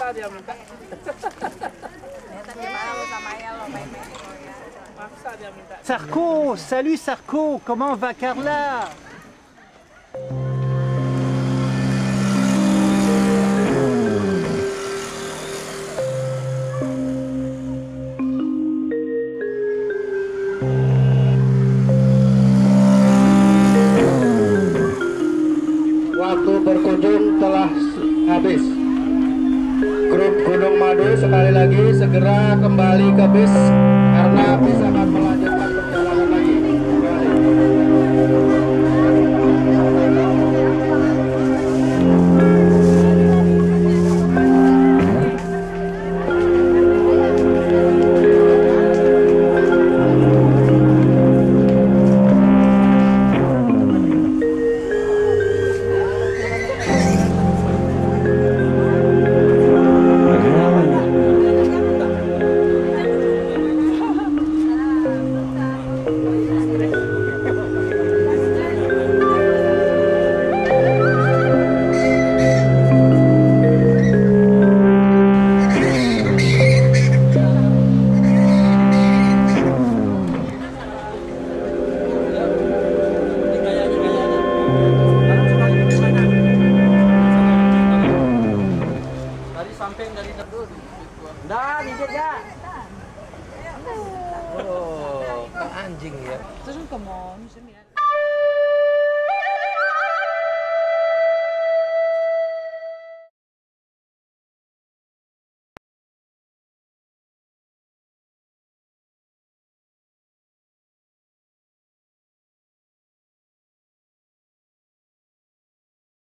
Maksa dia minta. Maksa dia minta. Sarko, salut Sarko, comment va Carla? Waktu berkunjung telah habis. Grup Gunung Madu sekali lagi segera kembali ke bis karena bis akan melanjutkan perjalanan lagi. Dah, mijit dah. Oh, anjing ya. Terus come on,